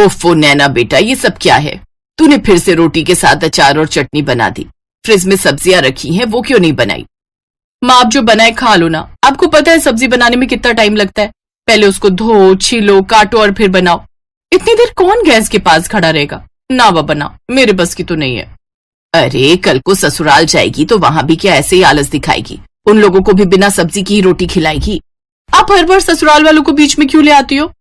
ओफो नैना बेटा, ये सब क्या है? तूने फिर से रोटी के साथ अचार और चटनी बना दी। फ्रिज में सब्जियां रखी हैं, वो क्यों नहीं बनाई? माँ आप जो बनाए खा लो ना। आपको पता है सब्जी बनाने में कितना टाइम लगता है। पहले उसको धो, छीलो, काटो और फिर बनाओ। इतनी देर कौन गैस के पास खड़ा रहेगा? ना बाबा ना, मेरे बस की तो नहीं है। अरे कल को ससुराल जाएगी तो वहां भी क्या ऐसे ही आलस दिखाएगी? उन लोगों को भी बिना सब्जी की ही रोटी खिलाएगी। आप हर बार ससुराल वालों को बीच में क्यों ले आती हो?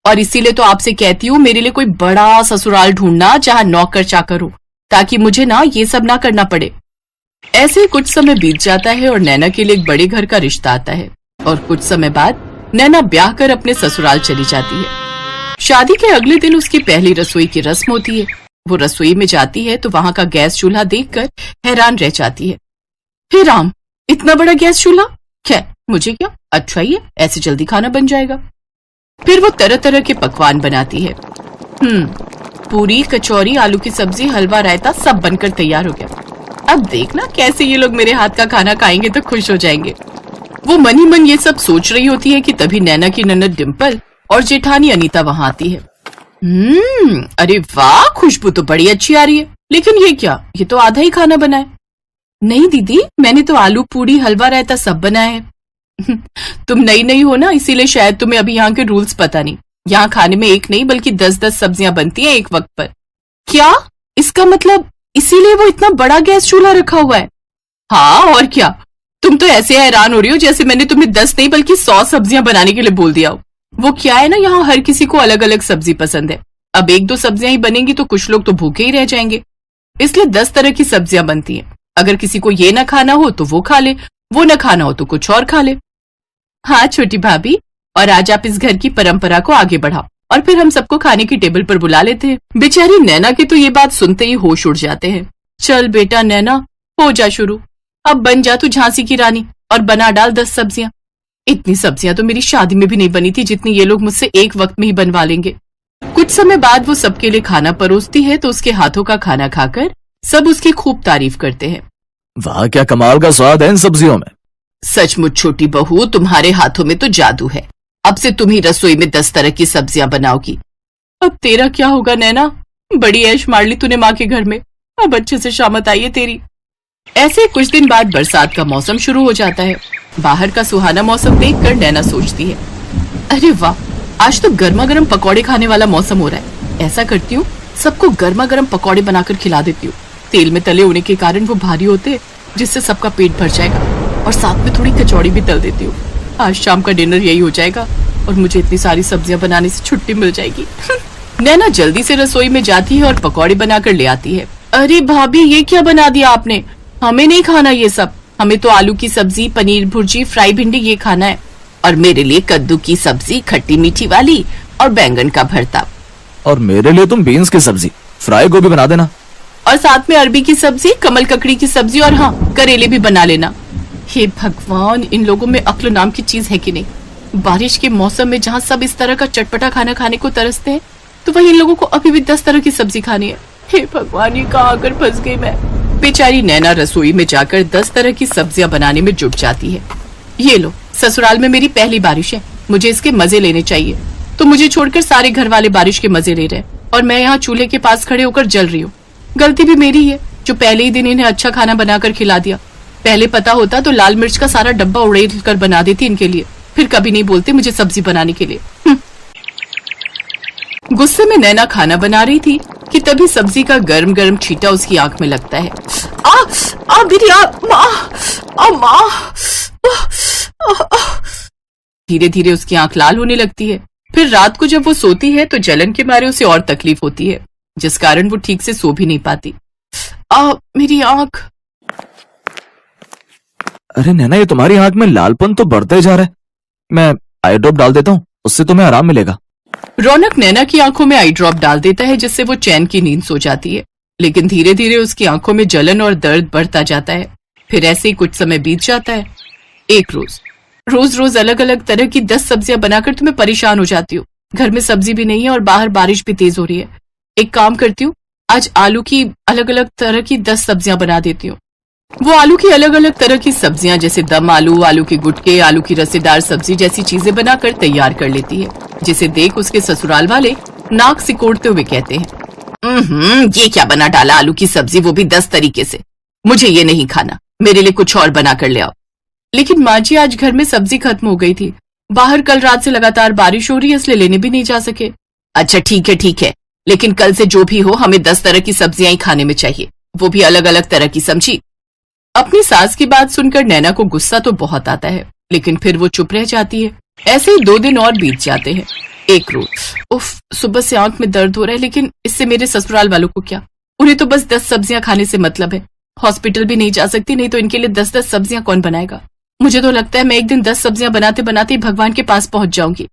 और इसीलिए तो आपसे कहती हूँ मेरे लिए कोई बड़ा ससुराल ढूंढना जहाँ नौकर चाकर हो, ताकि मुझे ना ये सब ना करना पड़े। ऐसे ही कुछ समय बीत जाता है और नैना के लिए एक बड़े घर का रिश्ता आता है और कुछ समय बाद नैना ब्याह कर अपने ससुराल चली जाती है। शादी के अगले दिन उसकी पहली रसोई की रस्म होती है। वो रसोई में जाती है तो वहां का गैस चूल्हा देखकर हैरान रह जाती है। हे राम, इतना बड़ा गैस चूल्हा! खैर मुझे क्या, अच्छा ही है, ऐसे जल्दी खाना बन जाएगा। फिर वो तरह तरह के पकवान बनाती है। पूरी, कचौरी, आलू की सब्जी, हलवा, रायता सब बनकर तैयार हो गया। अब देखना कैसे ये लोग मेरे हाथ का खाना खाएंगे तो खुश हो जाएंगे। वो मन ही मन ये सब सोच रही होती है कि तभी नैना की ननद डिम्पल और जेठानी अनीता वहां आती है। अरे वाह, खुशबू तो बड़ी अच्छी आ रही है। लेकिन ये क्या, ये तो आधा ही खाना बना है। नहीं दीदी, मैंने तो आलू पूरी, हलवा, रायता सब बनाया है। तुम नई नई हो ना, इसीलिए शायद तुम्हें अभी यहाँ के रूल्स पता नहीं। यहाँ खाने में एक नहीं बल्कि 10-10 सब्जियां बनती हैं एक वक्त पर। क्या? इसका मतलब इसीलिए वो इतना बड़ा गैस चूल्हा रखा हुआ है? हाँ और क्या। तुम तो ऐसे हैरान हो रही हो जैसे मैंने तुम्हें 10 नहीं बल्कि 100 सब्जियां बनाने के लिए बोल दिया हो। वो क्या है ना, यहाँ हर किसी को अलग अलग सब्जी पसंद है। अब 1-2 सब्जियां ही बनेंगी तो कुछ लोग तो भूखे ही रह जाएंगे, इसलिए 10 तरह की सब्जियां बनती हैं। अगर किसी को ये ना खाना हो तो वो खा ले, वो न खाना हो तो कुछ और खा ले। हाँ छोटी भाभी, और आज आप इस घर की परंपरा को आगे बढ़ाओ और फिर हम सबको खाने की टेबल पर बुला लेते हैं। बेचारी नैना की तो ये बात सुनते ही होश उड़ जाते हैं। चल बेटा नैना, हो जा शुरू। अब बन जा तू झांसी की रानी और बना डाल 10 सब्जियां। इतनी सब्जियां तो मेरी शादी में भी नहीं बनी थी जितनी ये लोग मुझसे एक वक्त में ही बनवा लेंगे। कुछ समय बाद वो सबके लिए खाना परोसती है तो उसके हाथों का खाना खाकर सब उसकी खूब तारीफ करते हैं। वाह, क्या कमाल का स्वाद है इन सब्जियों में। सचमुच छोटी बहू, तुम्हारे हाथों में तो जादू है। अब से तुम ही रसोई में 10 तरह की सब्जियां बनाओगी। अब तेरा क्या होगा नैना? बड़ी ऐश मार ली तूने माँ के घर में, अब अच्छे से शामत आई है तेरी। ऐसे कुछ दिन बाद बरसात का मौसम शुरू हो जाता है। बाहर का सुहाना मौसम देखकर नैना सोचती है, अरे वाह, आज तो गर्मा गर्म पकौड़े खाने वाला मौसम हो रहा है। ऐसा करती हूँ, सबको गर्मा गर्म पकौड़े बनाकर खिला देती हूँ। तेल में तले होने के कारण वो भारी होते, जिससे सबका पेट भर जाएगा। और साथ में थोड़ी कचौड़ी भी तल देती हूँ। आज शाम का डिनर यही हो जाएगा और मुझे इतनी सारी सब्जियां बनाने से छुट्टी मिल जाएगी। नैना जल्दी से रसोई में जाती है और पकौड़े बनाकर ले आती है। अरे भाभी, ये क्या बना दिया आपने? हमें नहीं खाना ये सब। हमें तो आलू की सब्जी, पनीर भुर्जी, फ्राई भिंडी ये खाना है। और मेरे लिए कद्दू की सब्जी, खट्टी मीठी वाली, और बैंगन का भरता। और मेरे लिए तुम बीन्स की सब्जी, फ्राई गोभी बना देना। और साथ में अरबी की सब्जी, कमल ककड़ी की सब्जी, और हाँ, करेले भी बना लेना। हे भगवान, इन लोगों में अक्ल नाम की चीज है कि नहीं। बारिश के मौसम में जहाँ सब इस तरह का चटपटा खाना खाने को तरसते हैं, तो वही इन लोगों को अभी भी 10 तरह की सब्जी खानी है। हे भगवान, ये कहाँ आकर फंस गई मैं। बेचारी नैना रसोई में जाकर 10 तरह की सब्जियां बनाने में जुट जाती है। ये लो, ससुराल में मेरी पहली बारिश है, मुझे इसके मजे लेने चाहिए। तो मुझे छोड़कर सारे घर वाले बारिश के मजे ले रहे हैं और मैं यहाँ चूल्हे के पास खड़े होकर जल रही हूँ। गलती भी मेरी है जो पहले ही दिन इन्हें अच्छा खाना बनाकर खिला दिया। पहले पता होता तो लाल मिर्च का सारा डब्बा उड़ेल कर बना देती इनके लिए, फिर कभी नहीं बोलते मुझे सब्जी बनाने के लिए। गुस्से में नैना खाना बना रही थी कि तभी सब्जी का गर्म गर्म छींटा उसकी आंख में लगता है। मेरी माँ। धीरे धीरे उसकी आंख लाल होने लगती है। फिर रात को जब वो सोती है तो जलन के मारे उसे और तकलीफ होती है, जिस कारण वो ठीक से सो भी नहीं पाती। मेरी आंख। अरे नैना, ये तुम्हारी आंख में लालपन तो बढ़ते जा रहा है। मैं आई ड्रॉप डाल देता हूँ, उससे तुम्हें आराम मिलेगा। रौनक नैना की आंखों में आई ड्रॉप डाल देता है, जिससे वो चैन की नींद सो जाती है। लेकिन धीरे धीरे उसकी आंखों में जलन और दर्द बढ़ता जाता है। फिर ऐसे ही कुछ समय बीत जाता है। एक रोज अलग अलग तरह की 10 सब्जियां बनाकर तुम्हें परेशान हो जाती हूँ। घर में सब्जी भी नहीं है और बाहर बारिश भी तेज हो रही है। एक काम करती हूँ, आज आलू की अलग अलग तरह की 10 सब्जियां बना देती हूँ। वो आलू की अलग अलग तरह की सब्जियां जैसे दम आलू, आलू के गुटके, आलू की रसेदार सब्जी जैसी चीजें बनाकर तैयार कर लेती है, जिसे देख उसके ससुराल वाले नाक सिकोड़ते हुए कहते हैं, ये क्या बना डाला आलू की सब्जी, वो भी 10 तरीके से। मुझे ये नहीं खाना, मेरे लिए कुछ और बना कर ले आओ। लेकिन माँ जी आज घर में सब्जी खत्म हो गई थी, बाहर कल रात से लगातार बारिश हो रही है, इसलिए लेने भी नहीं जा सके। अच्छा ठीक है, लेकिन कल से जो भी हो हमें 10 तरह की सब्जियां ही खाने में चाहिए, वो भी अलग अलग तरह की, समझी? अपनी सास की बात सुनकर नैना को गुस्सा तो बहुत आता है, लेकिन फिर वो चुप रह जाती है। ऐसे ही 2 दिन और बीत जाते हैं। एक रोज, उफ, सुबह से आंख में दर्द हो रहा है, लेकिन इससे मेरे ससुराल वालों को क्या, उन्हें तो बस 10 सब्जियां खाने से मतलब है। हॉस्पिटल भी नहीं जा सकती, नहीं तो इनके लिए 10-10 सब्जियां कौन बनाएगा। मुझे तो लगता है मैं एक दिन 10 सब्जियां बनाते बनाते भगवान के पास पहुंच जाऊंगी।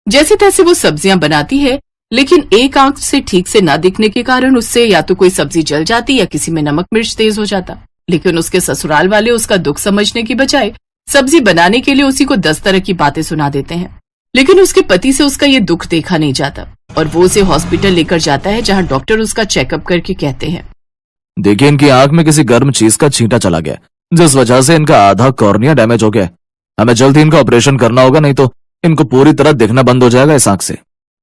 जैसे तैसे वो सब्जियां बनाती है, लेकिन एक आंख से ठीक से ना दिखने के कारण उससे या तो कोई सब्जी जल जाती या किसी में नमक मिर्च तेज हो जाता। लेकिन उसके ससुराल वाले उसका दुख समझने की बजाय सब्जी बनाने के लिए उसी को 10 तरह की बातें सुना देते हैं। लेकिन उसके पति से उसका ये दुख देखा नहीं जाता और वो उसे हॉस्पिटल लेकर जाता है, जहां डॉक्टर उसका चेकअप करके कहते हैं, देखिए इनकी आंख में किसी गर्म चीज का छींटा चला गया, जिस वजह से इनका आधा कॉर्निया डैमेज हो गया। हमें जल्द ही इनका ऑपरेशन करना होगा, नहीं तो इनको पूरी तरह दिखना बंद हो जाएगा इस आंख से।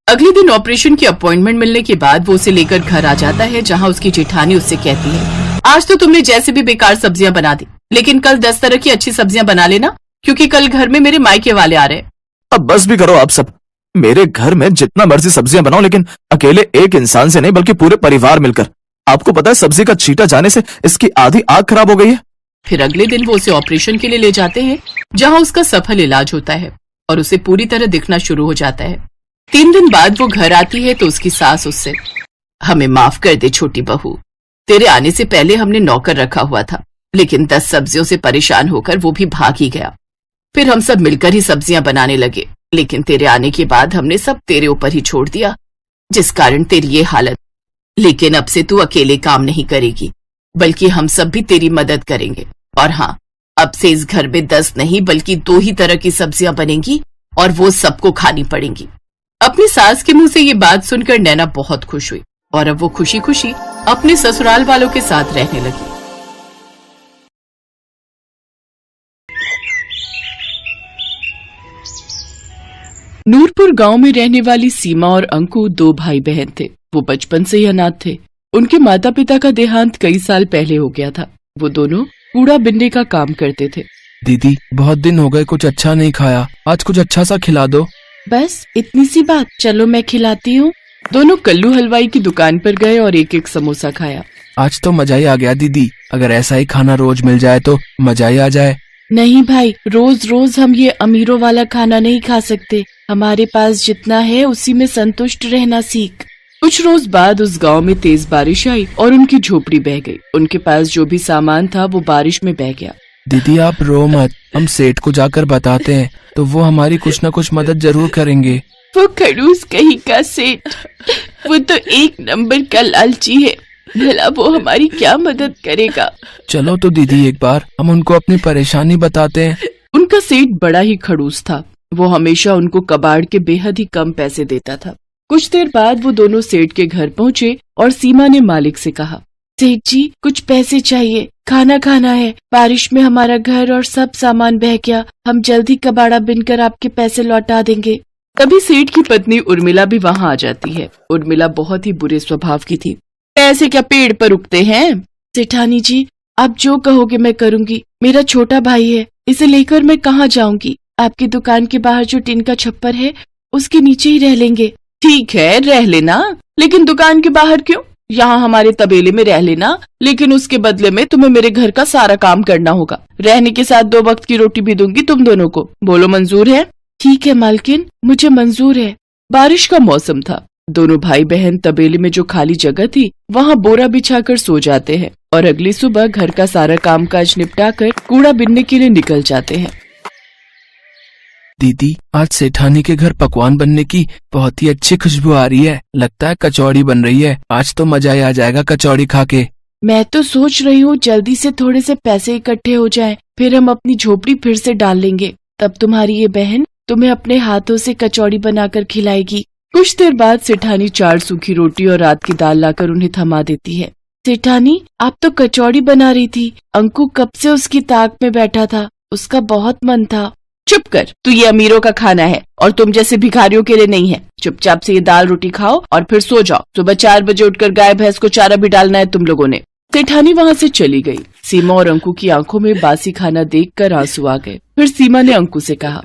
अगले दिन ऑपरेशन की अपॉइंटमेंट मिलने के बाद वो उसे लेकर घर आ जाता है, जहां उसकी जेठानी उससे कहती है, आज तो तुमने जैसे भी बेकार सब्जियां बना दी, लेकिन कल 10 तरह की अच्छी सब्जियां बना लेना, क्योंकि कल घर में मेरे मायके वाले आ रहे हैं। अब बस भी करो आप सब, मेरे घर में जितना मर्जी सब्जियां बनाओ, लेकिन अकेले एक इंसान से नहीं बल्कि पूरे परिवार मिलकर। आपको पता है सब्जी का छींटा जाने से इसकी आधी आंख खराब हो गई है। फिर अगले दिन वो उसे ऑपरेशन के लिए ले जाते हैं, जहां उसका सफल इलाज होता है और उसे पूरी तरह दिखना शुरू हो जाता है। 3 दिन बाद वो घर आती है तो उसकी सास उससे, हमें माफ कर दे छोटी बहू, तेरे आने से पहले हमने नौकर रखा हुआ था, लेकिन 10 सब्जियों से परेशान होकर वो भी भाग ही गया। फिर हम सब मिलकर ही सब्जियां बनाने लगे, लेकिन तेरे आने के बाद हमने सब तेरे ऊपर ही छोड़ दिया, जिस कारण तेरी ये हालत। लेकिन अब से तू अकेले काम नहीं करेगी, बल्कि हम सब भी तेरी मदद करेंगे। और हाँ, अब से इस घर में 10 नहीं बल्कि 2 ही तरह की सब्जियां बनेंगी और वो सबको खानी पड़ेंगी। अपनी सास के मुंह से ये बात सुनकर नैना बहुत खुश हुई और अब वो खुशी खुशी अपने ससुराल वालों के साथ रहने लगी। नूरपुर गांव में रहने वाली सीमा और अंकु 2 भाई बहन थे। वो बचपन से ही अनाथ थे। उनके माता पिता का देहांत कई साल पहले हो गया था। वो दोनों कूड़ा बिनने का काम करते थे। दीदी, बहुत दिन हो गए, कुछ अच्छा नहीं खाया, आज कुछ अच्छा सा खिला दो। बस इतनी सी बात, चलो मैं खिलाती हूँ। दोनों कल्लू हलवाई की दुकान पर गए और एक एक समोसा खाया। आज तो मजा ही आ गया दीदी, अगर ऐसा ही खाना रोज मिल जाए तो मजा ही आ जाए। नहीं भाई, रोज रोज हम ये अमीरों वाला खाना नहीं खा सकते। हमारे पास जितना है उसी में संतुष्ट रहना सीख। कुछ रोज बाद उस गांव में तेज बारिश आई और उनकी झोपड़ी बह गई। उनके पास जो भी सामान था वो बारिश में बह गया। दीदी आप रो मत, हम सेठ को जाकर बताते हैं तो वो हमारी कुछ न कुछ मदद जरूर करेंगे। वो खड़ूस कहीं का सेठ, वो तो 1 नंबर का लालची है, भला वो हमारी क्या मदद करेगा। चलो तो दीदी एक बार हम उनको अपनी परेशानी बताते हैं। उनका सेठ बड़ा ही खड़ूस था। वो हमेशा उनको कबाड़ के बेहद ही कम पैसे देता था। कुछ देर बाद वो दोनों सेठ के घर पहुँचे और सीमा ने मालिक से कहा, सेठ जी कुछ पैसे चाहिए, खाना खाना है, बारिश में हमारा घर और सब सामान बह गया, हम जल्दी कबाड़ा बिनकर आपके पैसे लौटा देंगे। तभी सेठ की पत्नी उर्मिला भी वहाँ आ जाती है। उर्मिला बहुत ही बुरे स्वभाव की थी। पैसे क्या पेड़ पर उगते हैं? सेठानी जी आप जो कहोगे मैं करूँगी। मेरा छोटा भाई है, इसे लेकर मैं कहाँ जाऊँगी? आपकी दुकान के बाहर जो टिन का छप्पर है उसके नीचे ही रह लेंगे। ठीक है रह लेना, लेकिन दुकान के बाहर क्यों? यहाँ हमारे तबेले में रह लेना, लेकिन उसके बदले में तुम्हें मेरे घर का सारा काम करना होगा। रहने के साथ 2 वक्त की रोटी भी दूंगी तुम दोनों को। बोलो मंजूर है? ठीक है मालकिन, मुझे मंजूर है। बारिश का मौसम था। दोनों भाई बहन तबेले में जो खाली जगह थी वहाँ बोरा बिछाकर सो जाते हैं और अगली सुबह घर का सारा कामकाज निपटाकर कूड़ा बिनने के लिए निकल जाते हैं। दीदी आज सेठानी के घर पकवान बनने की बहुत ही अच्छी खुशबू आ रही है, लगता है कचौड़ी बन रही है। आज तो मजा ही आ जाएगा कचौड़ी खा के। मैं तो सोच रही हूँ जल्दी से थोड़े से पैसे इकट्ठे हो जाएं, फिर हम अपनी झोपड़ी फिर से डाल लेंगे। तब तुम्हारी ये बहन तुम्हें अपने हाथों से कचौड़ी बनाकर खिलाएगी। कुछ देर बाद सेठानी 4 सूखी रोटी और रात की दाल लाकर उन्हें थमा देती है। सेठानी आप तो कचौड़ी बना रही थी, अंकु कब से उसकी ताक में बैठा था, उसका बहुत मन था। चुप कर, तू ये अमीरों का खाना है और तुम जैसे भिखारियों के लिए नहीं है। चुपचाप से ये दाल रोटी खाओ और फिर सो जाओ। सुबह 4 बजे उठकर गाय भैंस को चारा भी डालना है तुम लोगों ने। सेठानी वहाँ से चली गई। सीमा और अंकु की आंखों में बासी खाना देखकर आंसू आ गए। फिर सीमा ने अंकु से कहा,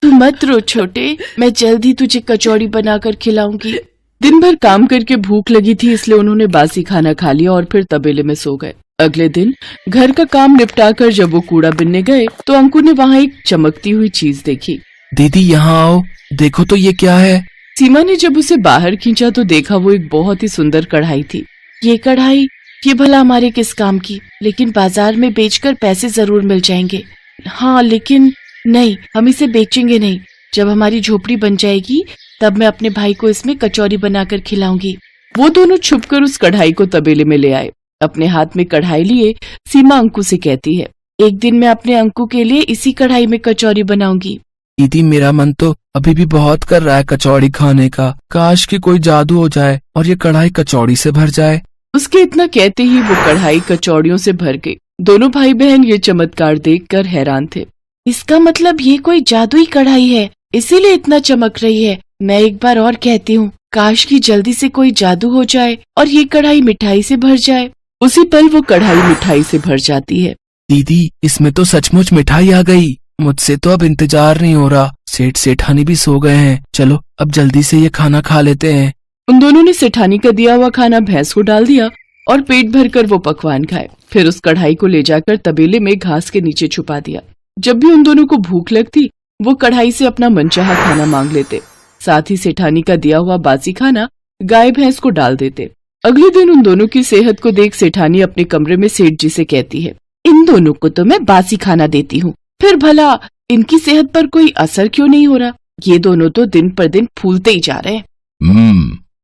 तू मत रो छोटे, मैं जल्द ही तुझे कचौड़ी बनाकर खिलाऊंगी। दिन भर काम करके भूख लगी थी, इसलिए उन्होंने बासी खाना खा लिया और फिर तबेले में सो गए। अगले दिन घर का काम निपटाकर जब वो कूड़ा बिनने गए तो अंकु ने वहाँ एक चमकती हुई चीज देखी। दीदी यहाँ आओ, देखो तो ये क्या है। सीमा ने जब उसे बाहर खींचा तो देखा वो एक बहुत ही सुंदर कढ़ाई थी। ये कढ़ाई, ये भला हमारे किस काम की, लेकिन बाजार में बेचकर पैसे जरूर मिल जाएंगे। हाँ लेकिन नहीं, हम इसे बेचेंगे नहीं। जब हमारी झोपड़ी बन जाएगी तब मैं अपने भाई को इसमें कचौरी बनाकर खिलाऊंगी। वो दोनों छुपकर उस कढ़ाई को तबेले में ले आए। अपने हाथ में कढ़ाई लिए सीमा अंकु से कहती है, एक दिन मैं अपने अंकु के लिए इसी कढ़ाई में कचौरी बनाऊंगी। दीदी मेरा मन तो अभी भी बहुत कर रहा है कचौड़ी खाने का। काश कि कोई जादू हो जाए और ये कढ़ाई कचौड़ी से भर जाए। उसके इतना कहते ही वो कढ़ाई कचौड़ियों से भर गई। दोनों भाई बहन ये चमत्कार देखकर हैरान थे। इसका मतलब ये कोई जादुई कढ़ाई है, इसीलिए इतना चमक रही है। मैं एक बार और कहती हूँ, काश की जल्दी से कोई जादू हो जाए और ये कढ़ाई मिठाई से भर जाए। उसी पल वो कढ़ाई मिठाई से भर जाती है। दीदी इसमें तो सचमुच मिठाई आ गई। मुझसे तो अब इंतजार नहीं हो रहा। सेठ सेठानी भी सो गए हैं। चलो अब जल्दी से ये खाना खा लेते हैं। उन दोनों ने सेठानी का दिया हुआ खाना भैंस को डाल दिया और पेट भरकर वो पकवान खाए। फिर उस कढ़ाई को ले जाकर तबेले में घास के नीचे छुपा दिया। जब भी उन दोनों को भूख लगती वो कढ़ाई से अपना मनचाहा खाना मांग लेते। साथ ही सेठानी का दिया हुआ बासी खाना गाय भैंस को डाल देते। अगले दिन उन दोनों की सेहत को देख सेठानी अपने कमरे में सेठ जी से कहती है, इन दोनों को तो मैं बासी खाना देती हूँ, फिर भला इनकी सेहत पर कोई असर क्यों नहीं हो रहा? ये दोनों तो दिन पर दिन फूलते ही जा रहे हैं।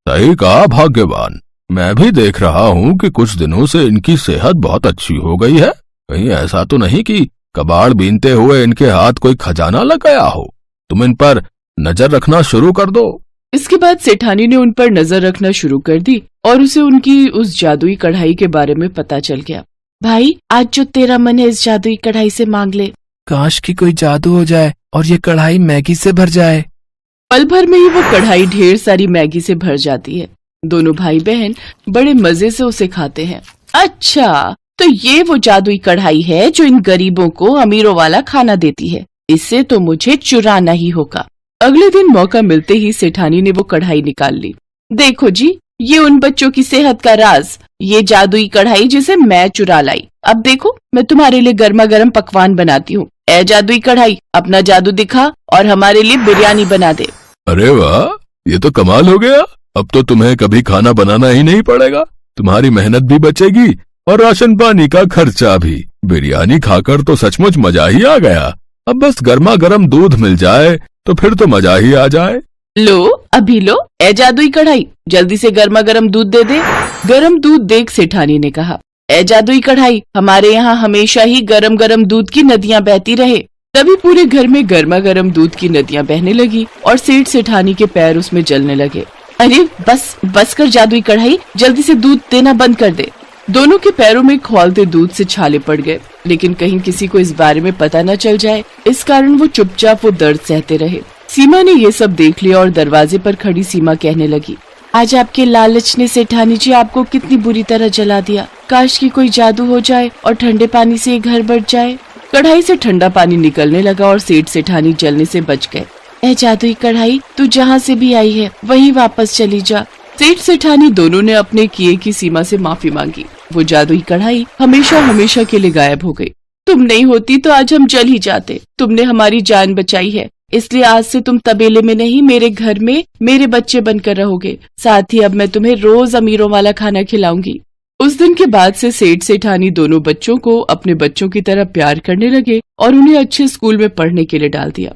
सही कहा भाग्यवान। मैं भी देख रहा हूँ कि कुछ दिनों से इनकी सेहत बहुत अच्छी हो गई है। कहीं ऐसा तो नहीं कि कबाड़ बीनते हुए इनके हाथ कोई खजाना लग गया हो। तुम इन पर नजर रखना शुरू कर दो। इसके बाद सेठानी ने उन पर नजर रखना शुरू कर दी और उसे उनकी उस जादुई कढ़ाई के बारे में पता चल गया। भाई आज जो तेरा मन है इस जादुई कढ़ाई से मांग ले। काश कि कोई जादू हो जाए और ये कढ़ाई मैगी से भर जाए। पल भर में ही वो कढ़ाई ढेर सारी मैगी से भर जाती है। दोनों भाई बहन बड़े मजे से उसे खाते हैं। अच्छा, तो ये वो जादुई कढ़ाई है जो इन गरीबों को अमीरों वाला खाना देती है। इससे तो मुझे चुराना ही होगा। अगले दिन मौका मिलते ही सेठानी ने वो कढ़ाई निकाल ली। देखो जी, ये उन बच्चों की सेहत का राज, ये जादुई कढ़ाई जिसे मैं चुरा लाई। अब देखो मैं तुम्हारे लिए गर्मा गर्म पकवान बनाती हूँ। ए जादुई कढ़ाई, अपना जादू दिखा और हमारे लिए बिरयानी बना दे। अरे वाह, ये तो कमाल हो गया। अब तो तुम्हें कभी खाना बनाना ही नहीं पड़ेगा। तुम्हारी मेहनत भी बचेगी और राशन पानी का खर्चा भी। बिरयानी खाकर तो सचमुच मजा ही आ गया। अब बस गर्मा गर्म दूध मिल जाए तो फिर तो मजा ही आ जाए। लो अभी लो, ए जादुई कढ़ाई, जल्दी से गर्मा गर्म दूध दे दे। गर्म दूध देख सेठानी ने कहा, ए जादुई कढ़ाई, हमारे यहाँ हमेशा ही गरम गरम दूध की नदियाँ बहती रहे। तभी पूरे घर में गर्मा गर्म दूध की नदियाँ बहने लगी और सेठ सेठानी के पैर उसमें जलने लगे। अरे बस कर जादुई कढ़ाई, जल्दी से दूध देना बंद कर दे। दोनों के पैरों में खौलते दूध से छाले पड़ गए, लेकिन कहीं किसी को इस बारे में पता न चल जाए, इस कारण वो चुपचाप वो दर्द सहते रहे। सीमा ने ये सब देख लिया और दरवाजे पर खड़ी सीमा कहने लगी, आज आपके लालच ने सेठानी जी आपको कितनी बुरी तरह जला दिया। काश की कोई जादू हो जाए और ठंडे पानी से ये घर बढ़ जाए। कढ़ाई से ठंडा पानी निकलने लगा और सेठ सेठानी जलने से बच गए। ए जादुई कढ़ाई, तू जहाँ से भी आई है वहीं वापस चली जा। सेठ सेठानी दोनों ने अपने किए की सीमा से माफी मांगी। वो जादुई कढ़ाई हमेशा हमेशा के लिए गायब हो गई। तुम नहीं होती तो आज हम जल ही जाते। तुमने हमारी जान बचाई है, इसलिए आज से तुम तबेले में नहीं, मेरे घर में मेरे बच्चे बनकर रहोगे। साथ ही अब मैं तुम्हें रोज अमीरों वाला खाना खिलाऊंगी। उस दिन के बाद से सेठ सेठानी दोनों बच्चों को अपने बच्चों की तरह प्यार करने लगे और उन्हें अच्छे स्कूल में पढ़ने के लिए डाल दिया।